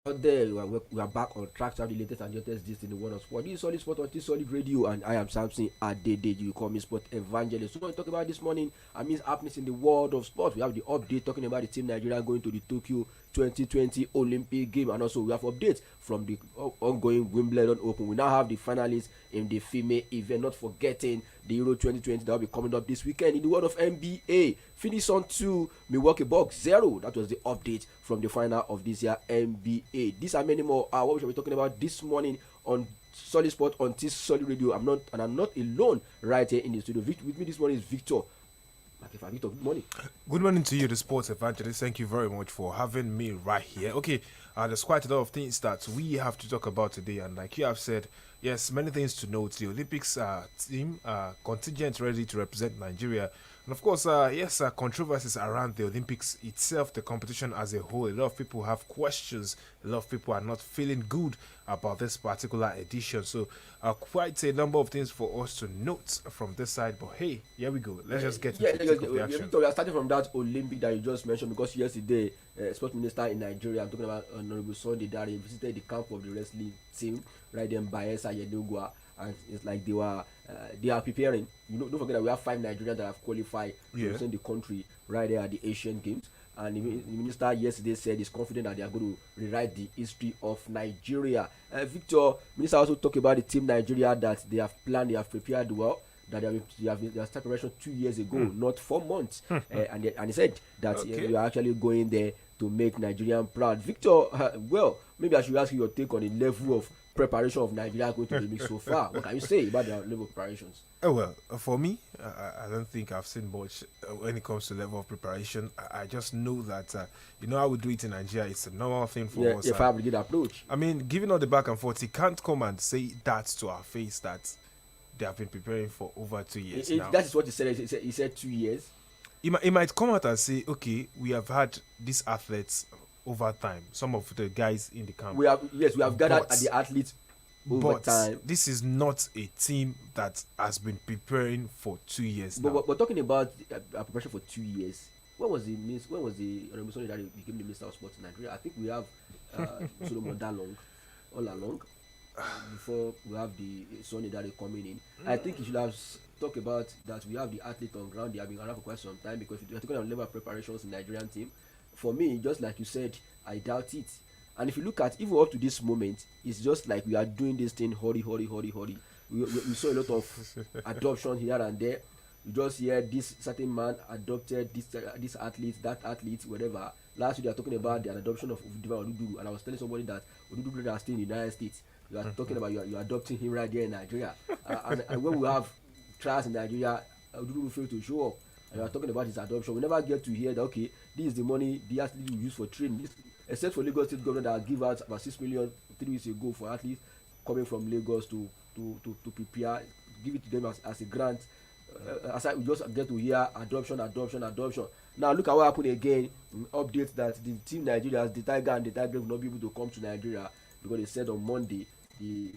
Out there, we are back on track to have the latest and greatest gist in the world of sport. This is Solid Sport on this Solid Radio, and I am Samson Adede. You call me Sport Evangelist. So, what we talk about this morning, I mean, happenings in the world of sport. We have the update talking about the team Nigeria going to the Tokyo 2020 Olympic game, and also we have updates from the ongoing Wimbledon Open. We now have the finalists in the female event, not forgetting the Euro 2020 that will be coming up this weekend. In the world of NBA, Phoenix on 2, Milwaukee Bucks 0. That was the update from the final of this year NBA. These are many more. What we shall be talking about this morning on Solid Sport on this Solid Radio. I'm not alone right here in the studio. With me this morning is Victor. Victor, good morning. Good morning to you, the sports evangelist. Thank you very much for having me right here. Okay, there's quite a lot of things that we have to talk about today, and like you have said, yes, many things to note. The Olympics team contingent ready to represent Nigeria, and of course, yes, controversies around the Olympics itself, the competition as a whole. A lot of people have questions. A lot of people are not feeling good about this particular edition. So, quite a number of things for us to note from this side. But hey, here we go. Let's just get into the thick of the action. Victor, we are starting from that Olympic that you just mentioned, because yesterday, sports minister in Nigeria, I'm talking about Honorable Sunday Dare, visited the camp of the wrestling team right there in Bayelsa, Yenugua, and it's like they are preparing. Don't forget that we have 5 Nigerians that have qualified to represent the country right there at the Asian Games. And the minister yesterday said he's confident that they are going to rewrite the history of Nigeria. Victor, minister also talked about the team Nigeria that they have planned, they have prepared well, that they have started preparation 2 years ago, not 4 months. And he said that we are actually going there to make Nigerian proud. Victor, well, maybe I should ask you your take on the level of preparation of Nigeria going to the Olympics so far. What can you say about the level of preparations? Oh, well, for me, I don't think I've seen much when it comes to level of preparation. I just know that, how we do it in Nigeria, it's a normal thing for us. A fire brigade approach. I mean, given all the back and forth, he can't come and say that to our face that they have been preparing for over 2 years now. That is what he said. He said 2 years. He might come out and say, okay, we have had these athletes over time. Some of the guys in the camp. We have gathered at the athletes over time. This is not a team that has been preparing for 2 years now. But we're talking about preparation for 2 years. When was the Honorable Sonny that became the Minister of Sports in Nigeria? I think we have Solomon Dalong all along before we have the Sonny that is coming in. I think you should have talked about that we have the athlete on ground. They have been around for quite some time, because if you're talking about level of preparations in the Nigerian team, for me, just like you said, I doubt it. And if you look at even up to this moment, it's just like we are doing this thing hurry. We saw a lot of adoption here and there. You just hear this certain man adopted this athlete, that athlete, whatever. Last week they are talking about the adoption of Udiva Odudu, and I was telling somebody that Odudu are still in the United States. You are talking about you're adopting him right there in Nigeria, and when we have trials in Nigeria, Odudu will fail to show up. And you are talking about his adoption. We never get to hear that, okay, this is the money the athlete will use for training. Except for Lagos State government that give out about 6 million 3 weeks ago for athletes coming from Lagos to prepare, give it to them as a grant. Aside, we just get to hear adoption. Now look at what happened again. Update that the team Nigeria, the Tiger and the Tiger will not be able to come to Nigeria, because they said on Monday the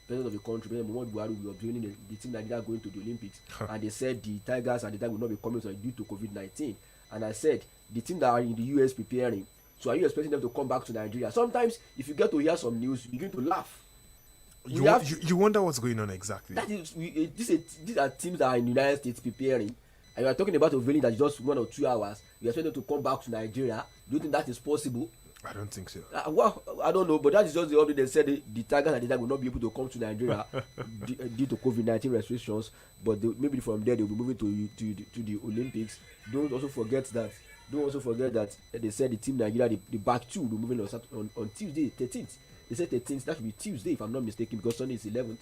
president of the country, President Muhammadu Buhari, will be observing the team Nigeria going to the Olympics, and they said the Tigers and the Tiger will not be coming due to COVID-19. And I said the team that are in the US preparing. So are you expecting them to come back to Nigeria? Sometimes, if you get to hear some news, you begin to laugh. You wonder what's going on exactly. That is, these are teams that are in the United States preparing, and you are talking about a venue that's just 1 or 2 hours. You expect them to come back to Nigeria. Do you think that is possible? I don't think so. Well, I don't know, but that is just the update. They said the Tigers and the Tigers will not be able to come to Nigeria due to COVID-19 restrictions. But maybe from there they will be moving to the Olympics. Don't also forget that they said the team Nigeria, the back two, will be moving on Tuesday, 13th. They said 13th. That should be Tuesday, if I'm not mistaken, because Sunday is 11th.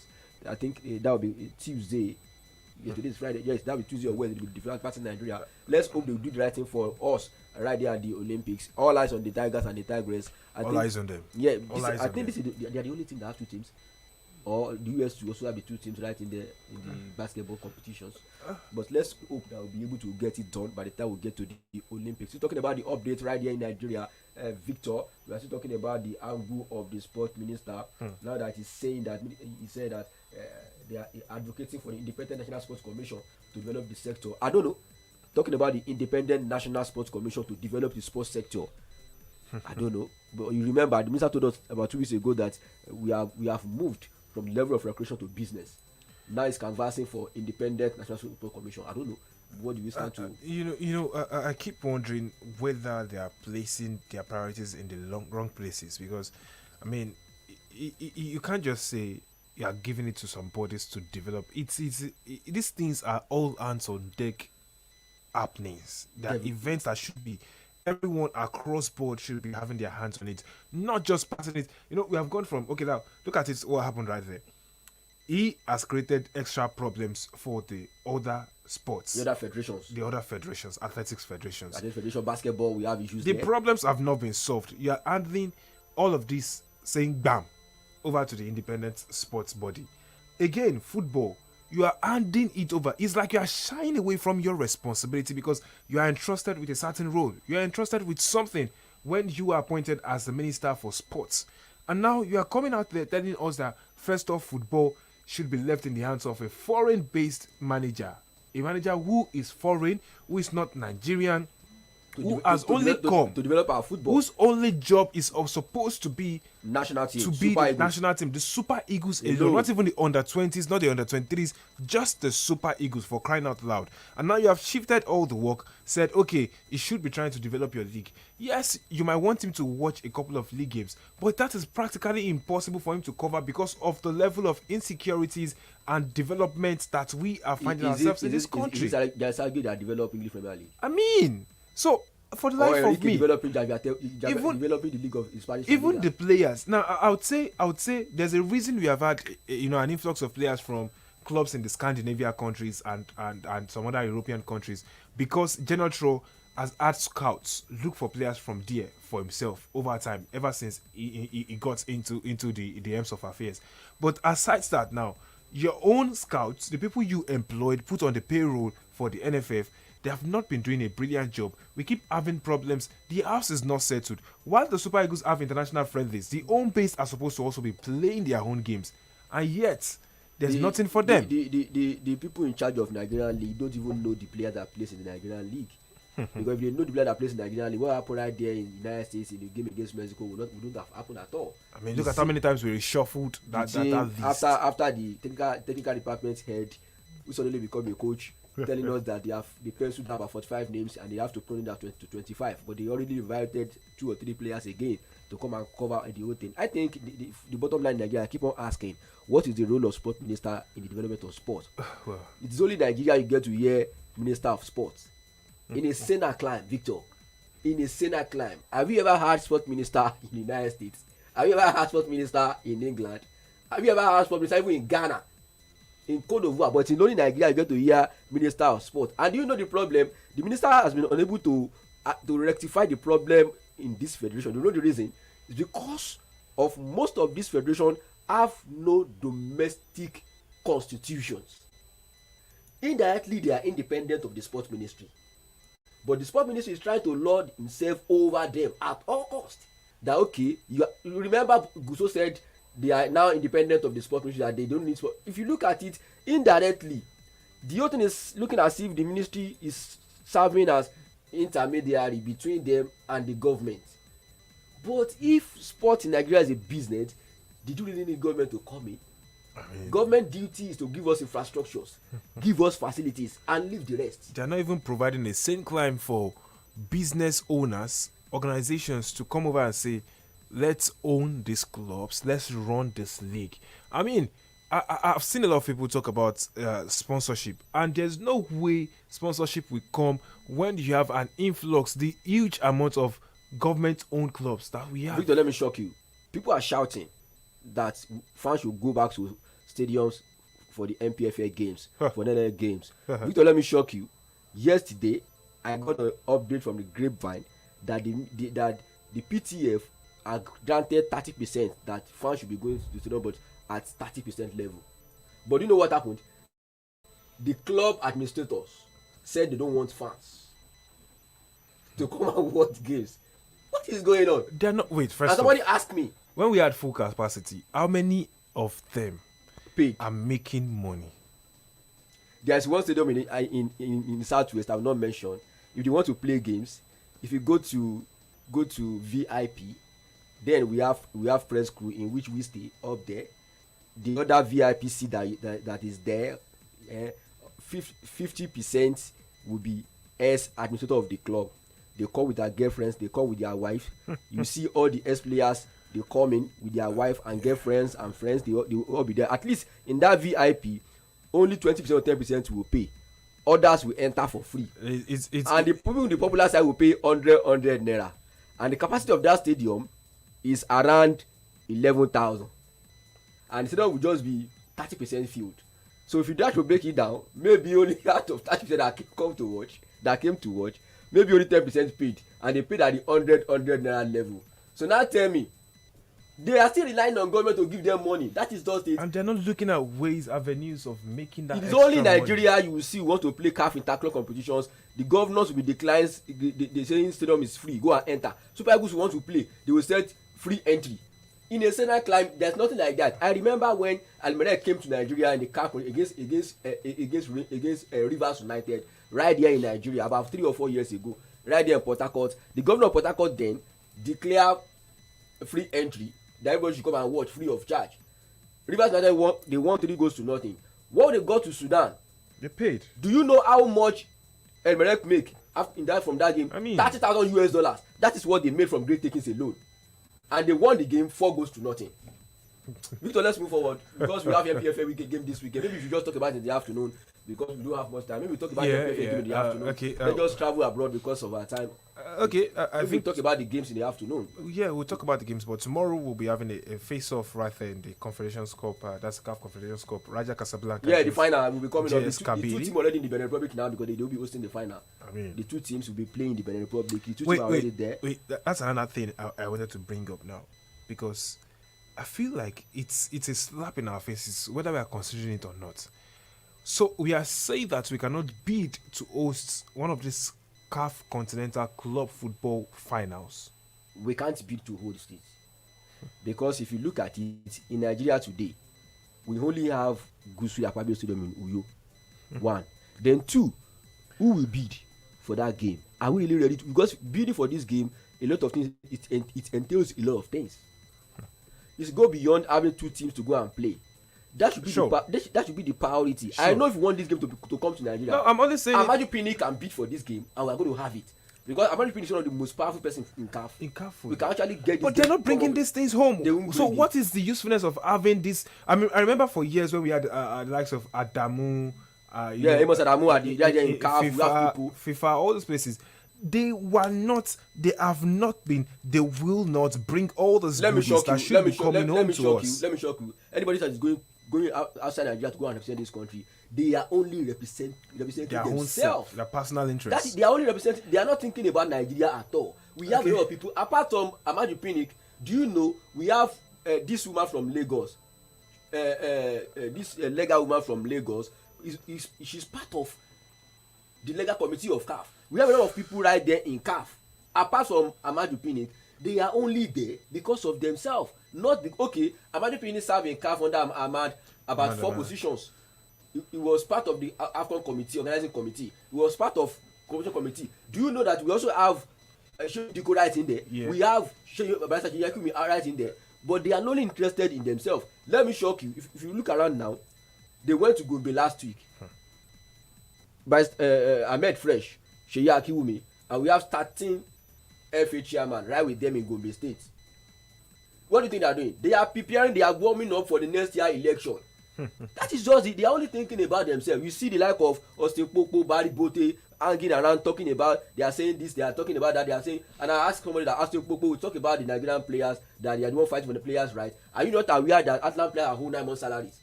I think that will be Tuesday. Yes, today is Friday. Yes, that will be Tuesday or Wednesday. The different parts in Nigeria. Let's hope they will do the right thing for us right there at the Olympics. All eyes on the Tigers and the Tigress. All eyes on them. Yeah, I think they are the only team that have 2 teams. Or the US will also have the 2 teams right in the basketball competitions. But let's hope that we'll be able to get it done by the time we get to the Olympics. We're talking about the updates right here in Nigeria. Victor, we are still talking about the angle of the sports minister. Now that he's saying that, he said that they are advocating for the Independent National Sports Commission to develop the sector. I don't know. Talking about the Independent National Sports Commission to develop the sports sector. I don't know. But you remember the minister told us about 2 weeks ago that we have moved from the level of recreation to business. Now it's canvassing for independent National Football Commission. I don't know. What do we stand to? I keep wondering whether they are placing their priorities in the wrong places because, I mean, you can't just say you are giving it to some bodies to develop. These things are all hands on deck happenings. There are events that should be everyone across board should be having their hands on it, not just passing it. We have gone from okay now. Look at it. What happened right there? He has created extra problems for the other sports. The other federations, athletics federations. Athletics federation, basketball, we have issues The there. problems have not been solved. You are handling all of this, saying bam, over to the independent sports body. Again, football, you are handing it over. It's like you are shying away from your responsibility because you are entrusted with a certain role. You are entrusted with something when you are appointed as the minister for sports. And now you are coming out there telling us that first off, football should be left in the hands of a foreign-based manager. A manager who is foreign, who is not Nigerian, who has only come to develop our football. Whose only job is supposed to be national team. To be the national team. The Super Eagles alone. Not even the under-20s, not the under-23s, just the Super Eagles, for crying out loud. And now you have shifted all the work, said, okay, you should be trying to develop your league. Yes, you might want him to watch a couple of league games, but that is practically impossible for him to cover because of the level of insecurities and development that we are finding ourselves in this country. There's a they are developing the Premier League. I mean, so for the life of me, developing the league of Spanish. Even the players. Now, I would say there's a reason we have had an influx of players from clubs in the Scandinavian countries and some other European countries because General Tro has had scouts look for players from there for himself over time, ever since he got into the ends of affairs. But aside that, now your own scouts, the people you employed, put on the payroll for the NFF, they have not been doing a brilliant job. We keep having problems. The house is not settled. While the Super Eagles have international friendlies, the home base are supposed to also be playing their own games, and yet there's nothing for them. The people in charge of Nigerian league don't even know the player that plays in the Nigerian league. Because if they know the player that plays in the Nigerian league, what happened right there in the United States in the game against Mexico wouldn't have happened at all. I mean, look at how many times we reshuffled that list. After the technical department head, who suddenly become a coach, telling us that the players should have about 45 names and they have to prune that to 25, but they already invited 2 or 3 players again to come and cover the whole thing. I think the bottom line in Nigeria, I keep on asking, what is the role of sport minister in the development of sport? Well, it's only Nigeria you get to hear minister of sports. In a Senate climb, Victor, in a Senate climb, have you ever heard sport minister in the United States? Have you ever heard sport minister in England? Have you ever heard sport minister even in Ghana? In Cote d'Ivoire? But in only Nigeria you get to hear minister of sport. And do you know the problem? The minister has been unable to rectify the problem in this federation. Do you know the reason? It's because of most of these federations have no domestic constitutions. Indirectly they are independent of the sports ministry, but the sports ministry is trying to lord himself over them at all cost. That okay, you remember Guso said they are now independent of the sports ministry, that they don't need sport. If you look at it indirectly, the whole thing is looking as if the ministry is serving as intermediary between them and the government. But if sport in Nigeria is a business, did you really need government to come in? I mean, government duty is to give us infrastructures, give us facilities, and leave the rest. They are not even providing a sane climb for business owners, organizations to come over and say, let's own these clubs, let's run this league. I mean, I've seen a lot of people talk about sponsorship, and there's no way sponsorship will come when you have an influx, the huge amount of government-owned clubs that we have. Victor, let me shock you. People are shouting that fans should go back to stadiums for the MPFA games, for NNL games. Victor, let me shock you. Yesterday, I got an update from the grapevine that the PTF are granted 30% that fans should be going to the stadium, but at 30% level. But you know what happened? The club administrators said they don't want fans to come and watch games. What is going on? They're not. Wait, first. And somebody asked me, when we had full capacity, how many of them are making money? There's one stadium in Southwest I will not mention. If they want to play games, if you go to go to VIP. Then we have press crew in which we stay up there. The other VIP seat that is there, 50% will be ex administrator of the club. They come with their girlfriends, they come with their wife. You see all the ex players, they come in with their wife and girlfriends and friends. They will all be there. At least in that VIP, only 20% or 10% will pay. Others will enter for free. And the people in the popular side will pay 100 naira. And the capacity of that stadium is around 11,000. And the stadium will just be 30% filled. So if you try to break it down, maybe only out of 30% that came to watch, maybe only 10% paid, and they paid at the 100 naira level. So now tell me, they are still relying on government to give them money. That is just it. And they're not looking at avenues of making that. It is only Nigeria money. You will see, want to play CAF interclub competitions. The governors will be declines. They saying stadium is free, go and enter. Super Eagles who want to play, they will set free entry. In a Senate climb, there's nothing like that. I remember when Almeria came to Nigeria in the CAF against Rivers United, right there in Nigeria, about 3 or 4 years ago, right there in Port Harcourt. The governor of Port Harcourt then declared free entry that everybody should come and watch free of charge. Rivers United they won 3 goals to nothing. When they got to Sudan, they paid. Do you know how much Almeria make from that game? I mean, $30,000. That is what they made from great takings alone. And they won the game 4 goals to nothing. Victor, let's move forward because we have MPFA game this weekend. Maybe we should just talk about it in the afternoon because we don't have much time. Maybe we talk about MPFA game in the afternoon. Okay. Let's just travel abroad because of our time. I think we talk about the games in the afternoon. Yeah, we'll talk about the games, but tomorrow we'll be having a face-off right there in the Confederations Cup. That's CAF Confederations Cup. Raja Casablanca. Yeah, the final will be coming up. The two teams already in the Benin Republic now because they will be hosting the final. I mean, the 2 teams will be playing in the Benin Republic. The 2 teams are already there. Wait, that's another thing I wanted to bring up now because I feel like it's a slap in our faces whether we are considering it or not. So we are saying that we cannot bid to host one of these CAF Continental Club Football Finals. We can't bid to host it because if you look at it in Nigeria today, we only have Gusui Akpabio Stadium in Uyo. 1, then 2, who will bid for that game? Are we really ready to? Because bidding for this game, a lot of things it entails a lot of things. It's go beyond having 2 teams to go and play. That should be that should be the priority. Sure. I know if you want this game to come to Nigeria. No, I'm only saying Amaju Pini can bid for this game and we're going to have it. Because Amaju Pini is one of the most powerful person in CAF. We can actually get this. But they're not bringing these things home. So what is the usefulness of having this? I mean, I remember for years when we had the likes of Adamu. Amos Adamu in CAF. FIFA, all those places. They have not been, they will not bring all those goodies that should be coming home to us. Let me shock you. Anybody that is going outside Nigeria to go and represent this country, they are only representing their themselves. Their personal interests. They are only representing, they are not thinking about Nigeria at all. We have a lot of people, apart from Amaju Pinnick, do you know, we have this woman from Lagos, this legal woman from Lagos, she's part of the legal committee of CAF. We have a lot of people right there in CAF. Apart from Amaju Pinnick, they are only there because of themselves. Amaju Pinnick served in CAF under Ahmad about 4 positions. He was part of the AFCON committee, organizing committee. He was part of competition committee. Do you know that we also have Diko right in there? Yeah. We have Yakumi right in there. But they are not interested in themselves. Let me shock you. If you look around now, they went to Gombe last week. By Ahmed Fresh, Sheyi Akiwumi, and we have starting FA chairman right with them in Gombe State. What do you think they are doing? They are preparing, they are warming up for the next year election. That is just it. They are only thinking about themselves. You see the like of Austin Popo, Barry Bote hanging around talking about, they are saying this, they are talking about that, they are saying, and I asked somebody that Austin Popo will talk about the Nigerian players, that they are the one fighting for the players' right. Are you not aware that Atlanta players are whole 9 months salaries?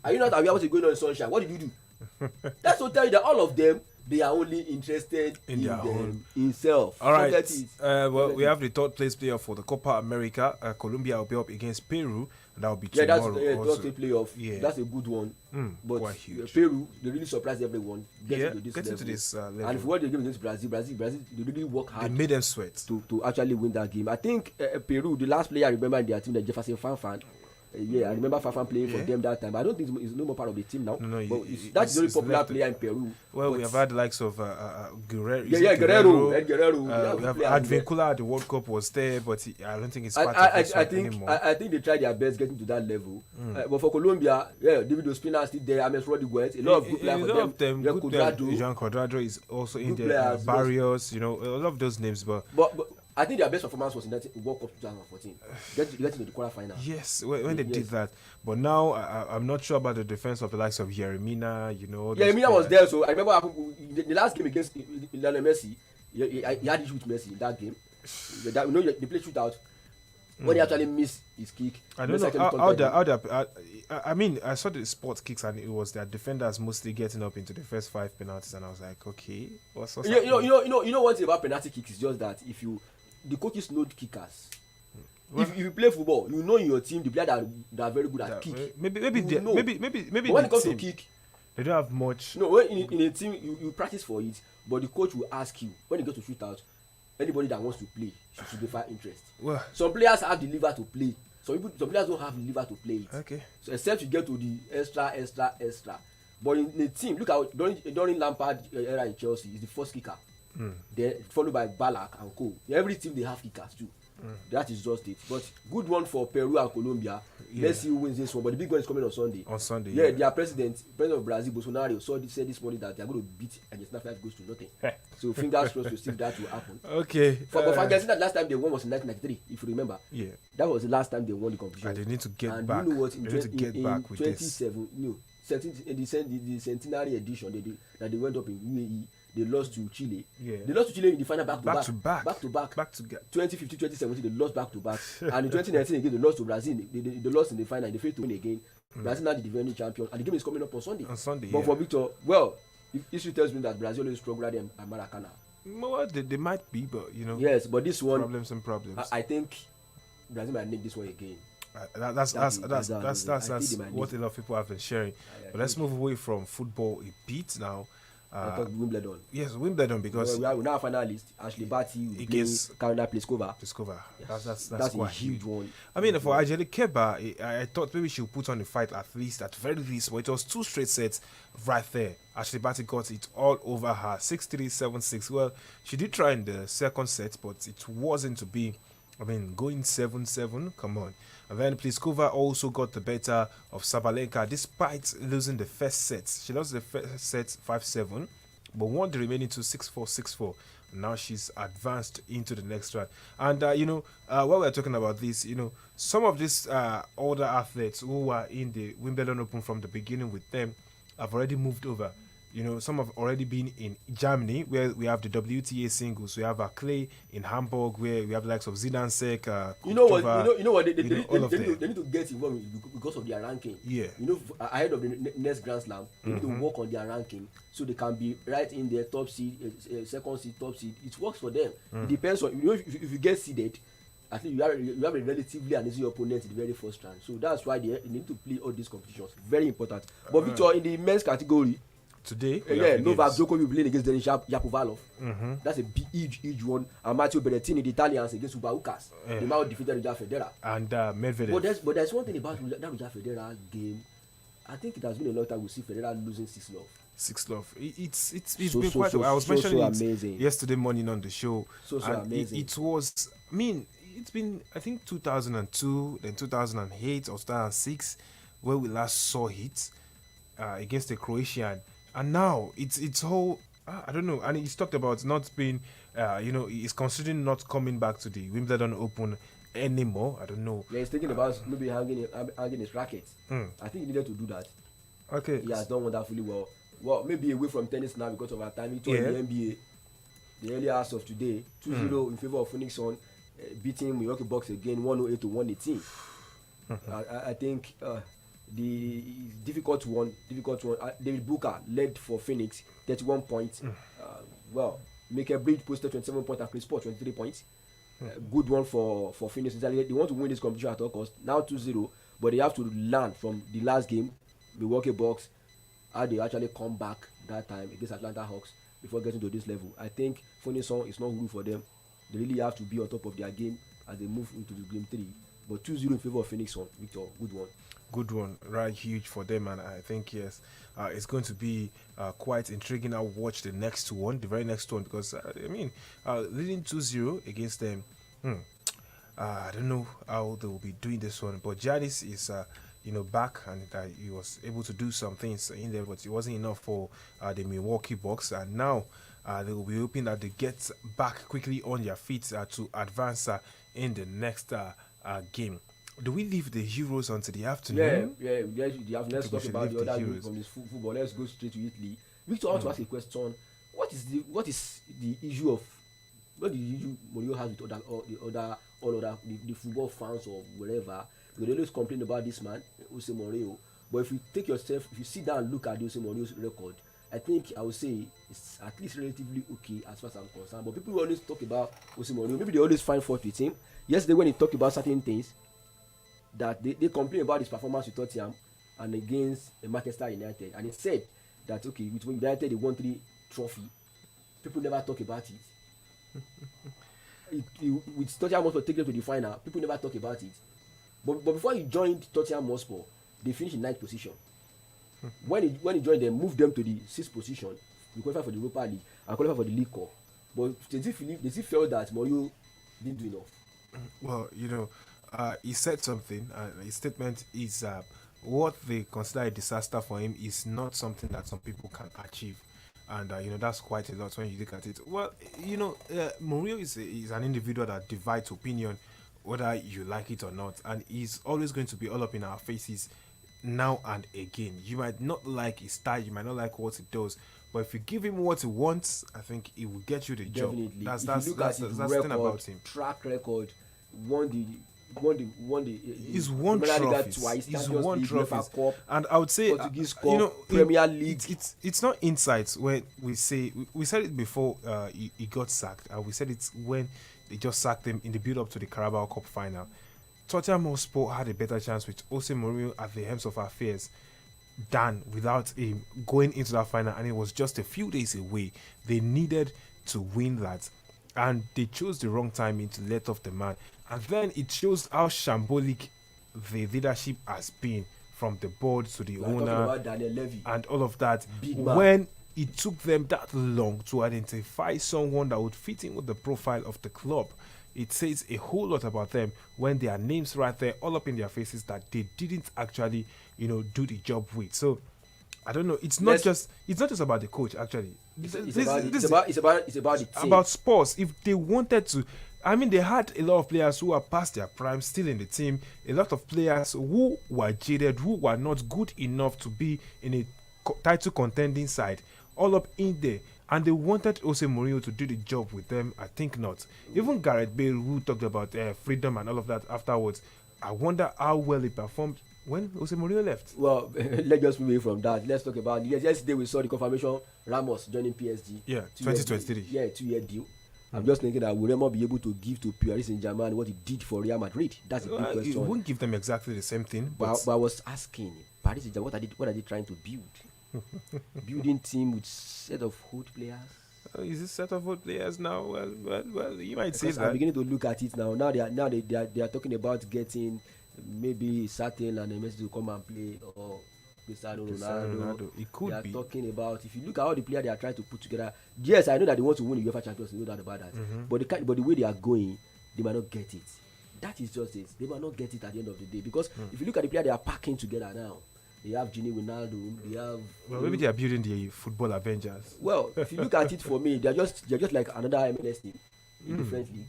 Are you not aware what's going on in Sunshine? What did you do? That's to tell you that all of them, they are only interested in their own himself. All right. We have the 3rd place player for the Copa America. Colombia will be up against Peru, and that will be tomorrow. That's the playoff. Yeah, that's a good one. But Peru, they really surprised everyone. Get into this level. And if we want the game against Brazil, they really work hard. They made them sweat to actually win that game. I think Peru, the last player I remember in their team, the Jefferson Fanfan. Yeah, I remember Fafan playing for Yeah. them that time. But I don't think he's no more part of the team now. No, But that's the only popular left. player in Peru. Well, but we have had the likes of Guerrero. Guerrero. Ed Guerrero. We Yeah, have players in there. Advincula at the World Cup was there, but I don't think it's part of this one anymore. I think they tried their best getting to that level. But for Colombia, yeah, David Ospina is still there. James Rodriguez, a lot of good players for them. Jean Cuadrado is also in there. Players, Barrios, a lot of those names, but I think their best performance was in that World Cup 2014. Getting to the quarter final. Yes, when they did that. But now I'm not sure about the defense of the likes of Yeremina. Yeremina was there, so I remember the last game against Lionel Messi. He had issues with Messi in that game. They played shootout. When he actually missed his kick, I don't know I mean, I saw the sports kicks and it was their defenders mostly getting up into the first 5 penalties, and I was like, okay, what's you know one thing about penalty kicks is just that the coaches know the kickers. Well, if you play football, you know in your team the players that are very good at kick. Maybe but when it comes to kick, they don't have much. No, when in a team you practice for it, but the coach will ask you when you go to shoot out. Anybody that wants to play should defy interest. Well, some players have the liver to play. Some players don't have the liver to play it. Okay. So except you get to the extra. But in the team, look at during Lampard era in Chelsea, he's the first kicker. Then followed by Ballack and Co. Every team they have kickers too. That is just it. But good one for Peru and Colombia. Yeah. Let's see who wins this one. But the big one is coming on Sunday. Yeah, their president of Brazil, Bolsonaro, said this morning that they are going to beat Argentina 5 goals to nothing. So fingers crossed to see if that will happen. Okay. But Argentina, last time they won was in 1993, if you remember. Yeah. That was the last time they won the competition. And they need to get back. And you know what? In 27, in the centenary edition that they went up in UAE, they lost to Chile. Yeah. They lost to Chile in the final back to back. 2015, 2017, they lost back to back. And in 2019 again, they lost to Brazil. They lost in the final. They failed to win again. Brazil now the defending champion, and the game is coming up on Sunday. But for Victor, if history tells me that Brazil always struggle at them at Maracana. Well, they might be, but Yes, but this one problems. I think Brazil might nick this one again. That's what a lot of people have been sharing. But let's move away from football a bit now. Wimbledon. Yes, Wimbledon, because we are now a finalist. Ashley Barty against Karolina Pliskova. Yes. That's a huge one. I mean, for Angelique Kerber, I thought maybe she would put on the fight at very least, but it was 2 straight sets right there. Ashley Barty got it all over her, 6-3, 7-6. Well, she did try in the second set, but it wasn't to be. I mean, going 7-7, come on. And then Pliskova also got the better of Sabalenka despite losing the first set. She lost the first set 5-7, but won the remaining 2 6-4, 6-4. Now she's advanced into the next round. And, while we're talking about this, some of these older athletes who were in the Wimbledon Open from the beginning with them have already moved over. Some have already been in Germany, where we have the WTA singles. We have Clay in Hamburg, where we have the likes of Zidansek. They need to get involved because of their ranking. Yeah. Ahead of the next Grand Slam, they need to work on their ranking so they can be right in their top seed, second seed, top seed. It works for them. It depends on if you get seeded. I think you have a relatively an easy opponent in the very first round. So that's why they need to play all these competitions. Very important. But Victor, in the men's category. Today, Novak Djokovic will be playing against Denis Shapovalov. That's a huge one. And Matteo Berrettini, the Italians, against Uba Ukas. They now defeated Roger Federer. And Medvedev. But there's one thing about that Roger Federer game. I think it has been a long time we see Federer losing 6-love. 6-love. It's been quite. I was mentioning it amazing. Yesterday morning on the show. So amazing. It was. I mean, it's been, I think, 2002, then 2008 or 2006, where we last saw it against the Croatian. And now it's whole. I don't know. And he's talked about not being, he's considering not coming back to the Wimbledon Open anymore. I don't know. Yeah, he's thinking about maybe hanging his racket. I think he needed to do that. Okay. He has done wonderfully well. Well, maybe away from tennis now because of our time. He told the NBA, the early hours of today, 2-0 in favor of Phoenix Sun, beating Milwaukee Bucks again, 108 to 118. I think. The difficult one. David Booker led for Phoenix, 31 points. Michael Bridge posted 27 points and Chris Paul 23 points. Good one for Phoenix. They want to win this competition at all costs. Now 2-0, but they have to learn from the last game, Milwaukee Bucks, how they actually come back that time against Atlanta Hawks before getting to this level. I think Phoenix is not good for them. They really have to be on top of their game as they move into the game 3. But 2-0 in favor of Phoenix one. Victor, good one. Good one, right? Huge for them, and I think yes, it's going to be quite intriguing. I'll watch the next one, the very next one, because leading 2-0 against them. I don't know how they will be doing this one, but Giannis is back, and he was able to do some things in there, but it wasn't enough for the Milwaukee Bucks, and now they will be hoping that they get back quickly on their feet to advance in the next game. Do we leave the Euros until the afternoon? Let's talk about the other group from this football. Let's go straight to Italy. Victor, I want to ask a question. What is the issue of what the issue Mourinho has with the football fans or wherever? They always complain about this man, Jose Mourinho. But if you sit down and look at Jose Mourinho's record, I think I would say it's at least relatively okay as far as I'm concerned. But people always talk about Jose Mourinho. Maybe they always find fault with him. Yesterday when he talked about certain things, that they complain about his performance with Tottenham and against Manchester United, and he said that okay, with United they won 3 trophy. People never talk about it. With Tottenham Hotspur taking them to the final, people never talk about it. But before he joined Tottenham Hotspur, they finished in 9th position. When he joined them, moved them to the 6th position. They qualified for the Europa League and qualified for the League Cup. But they still felt that Mourinho didn't do enough. Well, he said something. His statement is what they consider a disaster for him is not something that some people can achieve, and that's quite a lot when you look at it. Well, Mourinho is an individual that divides opinion, whether you like it or not, and he's always going to be all up in our faces now and again. You might not like his style, you might not like what he does, but if you give him what he wants, I think he will get you the Definitely. job. That's the thing about him. Track record, he's won trophies. Twice, he's won trophies. Cup, and I would say Portuguese Cup, Premier League. It's not insights when we say we said it before he got sacked, and we said it's when they just sacked him in the build-up to the Carabao Cup final. Tottenham Hotspur had a better chance with Jose Mourinho at the helm of affairs than without him going into that final, and it was just a few days away. They needed to win that, and they chose the wrong timing to let off the man. And then it shows how shambolic the leadership has been, from the board to the owner and all of that. When it took them that long to identify someone that would fit in with the profile of the club, it says a whole lot about them when there are names right there all up in their faces that they didn't actually do the job with. So I don't know. It's not just about the coach actually. It's about the team. About Spurs. If they wanted to, they had a lot of players who are past their prime still in the team. A lot of players who were jaded, who were not good enough to be in a title contending side, all up in there. And they wanted Jose Mourinho to do the job with them. I think not. Even Gareth Bale, who talked about freedom and all of that afterwards, I wonder how well he performed when Jose Mourinho left. Well, let's just move away from that. Let's talk about yesterday. We saw the confirmation Ramos joining PSG. Yeah, 2023. 2-year deal. I'm just thinking that will Ramos be able to give to Paris Saint-Germain what he did for Real Madrid? That's a big question. He won't give them exactly the same thing. But I was asking, Paris Saint-Germain, what are they trying to build? Building team with set of old players. Is this set of old players now? Well, you might say that. I'm beginning to look at it now. Now they are talking about getting maybe Satel and Messi to come and play, or Cristiano Ronaldo. It could be. They are talking about, if you look at all the players they are trying to put together. Yes, I know that they want to win the UEFA Champions League, no doubt about that. But the way they are going, they might not get it. That is just it. They might not get it at the end of the day, because if you look at the players they are packing together now, they have Gini Wijnaldum, they have. Well, maybe they are building the football Avengers. Well, if you look at it, for me, they're just like another MLS team in different league.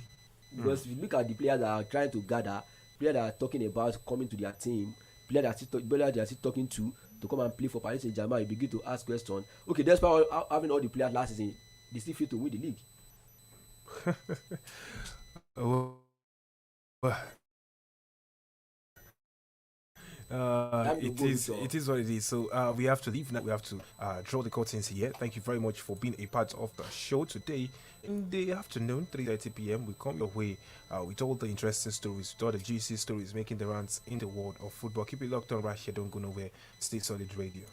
Because if you look at the players that are trying to gather, players that are talking about coming to their team, players that are still talking to come and play for Paris Saint-Germain, you begin to ask questions. Okay, despite having all the players last season, they still fail to win the league. It is what it is. So we have to leave now. We have to draw the curtains here. Thank you very much for being a part of the show today. In the afternoon, 3:30 p.m., we come your way with all the interesting stories, with all the juicy stories making the rounds in the world of football. Keep it locked on right here. Don't go nowhere. Stay Solid Radio.